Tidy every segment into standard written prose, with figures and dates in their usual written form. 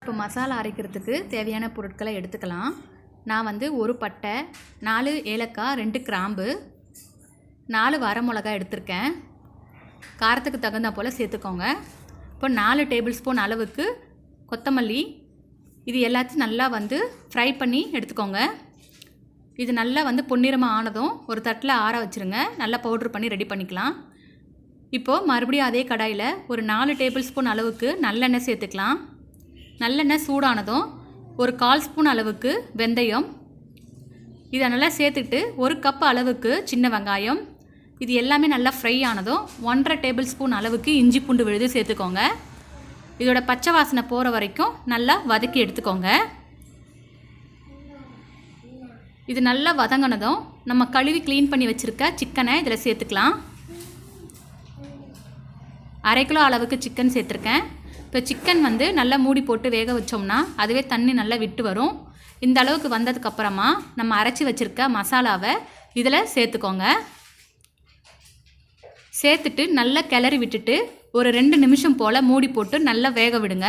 இப்போ மசாலா அரைக்கிறதுக்கு தேவையான பொருட்களை எடுத்துக்கலாம். நான் வந்து ஒரு பட்டை, 4 ஏலக்காய், 2 கிராம்பு, 4 வரமிளகாய் எடுத்திருக்கேன். காரத்துக்கு தகுந்த போல் சேர்த்துக்கோங்க. இப்போ 4 டேபிள் ஸ்பூன் அளவுக்கு கொத்தமல்லி, இது எல்லாத்தையும் நல்லா வந்து ஃப்ரை பண்ணி எடுத்துக்கோங்க. இது நல்லா வந்து பொன்னிறமாக ஆனதும் ஒரு தட்டில் ஆற வச்சுருங்க. நல்லா பவுட்ரு பண்ணி ரெடி பண்ணிக்கலாம். இப்போது மறுபடியும் அதே கடாயில் ஒரு 4 டேபிள் ஸ்பூன் அளவுக்கு நல்லெண்ணெய் சேர்த்துக்கலாம். நல்லெண்ணெய் சூடானதும் ஒரு 1/4 ஸ்பூன் அளவுக்கு வெந்தயம், இதை நல்லா சேர்த்துட்டு 1 கப் அளவுக்கு சின்ன வெங்காயம், இது எல்லாமே நல்லா ஃப்ரை ஆனதும் 1.5 டேபிள் ஸ்பூன் அளவுக்கு இஞ்சி பூண்டு விழுது சேர்த்துக்கோங்க. இதோட பச்சை வாசனை போகிற வரைக்கும் நல்லா வதக்கி எடுத்துக்கோங்க. இது நல்லா வதங்கினதும் நம்ம கழுவி க்ளீன் பண்ணி வச்சுருக்க சிக்கனை இதில் சேர்த்துக்கலாம். 1/2 கிலோ அளவுக்கு சிக்கன் சேர்த்துருக்கேன். இப்போ சிக்கன் வந்து நல்லா மூடி போட்டு வேக வச்சோம்னா அதுவே தண்ணி நல்லா விட்டு வரும். இந்த அளவுக்கு வந்ததுக்கப்புறமா நம்ம அரைச்சி வச்சுருக்க மசாலாவை இதில் சேர்த்துக்கோங்க. சேர்த்துட்டு நல்லா கிளறி விட்டுட்டு ஒரு 2 நிமிஷம் போல் மூடி போட்டு நல்லா வேக விடுங்க.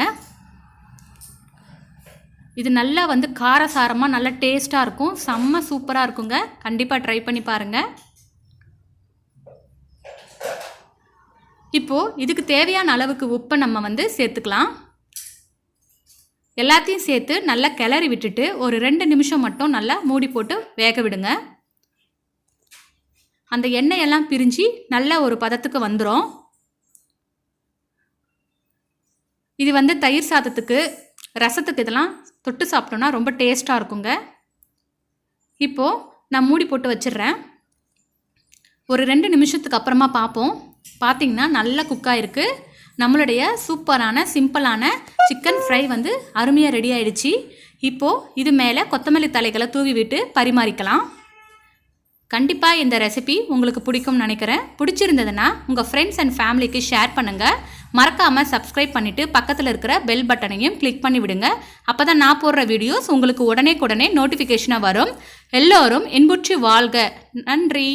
இது நல்லா வந்து காரசாரமாக நல்லா டேஸ்ட்டாக இருக்கும். செம்ம சூப்பராக இருக்குங்க. கண்டிப்பாக ட்ரை பண்ணி பாருங்கள். இப்போது இதுக்கு தேவையான அளவுக்கு உப்பை நம்ம வந்து சேர்த்துக்கலாம். எல்லாத்தையும் சேர்த்து நல்லா கிளறி விட்டுட்டு ஒரு 2 நிமிஷம் மட்டும் நல்லா மூடி போட்டு வேக விடுங்க. அந்த எண்ணெயெல்லாம் பிரிஞ்சு நல்ல ஒரு பதத்துக்கு வந்துடும். இது வந்து தயிர் சாதத்துக்கு, ரசத்துக்கு இதெல்லாம் தொட்டு சாப்பிட்டோன்னா ரொம்ப டேஸ்ட்டாக இருக்குங்க. இப்போது நான் மூடி போட்டு வச்சிடுறேன். ஒரு 2 நிமிஷத்துக்கு அப்புறமா பார்ப்போம். பார்த்திங்கன்னா நல்லா குக்காக இருக்குது. நம்மளுடைய சூப்பரான சிம்பிளான சிக்கன் ஃப்ரை வந்து அருமையாக ரெடி ஆகிடுச்சு. இப்போது இது மேலே கொத்தமல்லி தழைகளை தூவி விட்டு பரிமாறிக்கலாம். கண்டிப்பாக இந்த ரெசிபி உங்களுக்கு பிடிக்கும்னு நினைக்கிறேன். பிடிச்சிருந்ததுன்னா உங்கள் ஃப்ரெண்ட்ஸ் அண்ட் ஃபேமிலிக்கு ஷேர் பண்ணுங்கள். மறக்காமல் சப்ஸ்கிரைப் பண்ணிவிட்டு பக்கத்தில் இருக்கிற பெல் பட்டனையும் கிளிக் பண்ணி விடுங்க. அப்போ தான் நான் போடுற வீடியோஸ் உங்களுக்கு உடனே நோட்டிஃபிகேஷனாக வரும். எல்லோரும் இன்புற்று வாழ்க. நன்றி.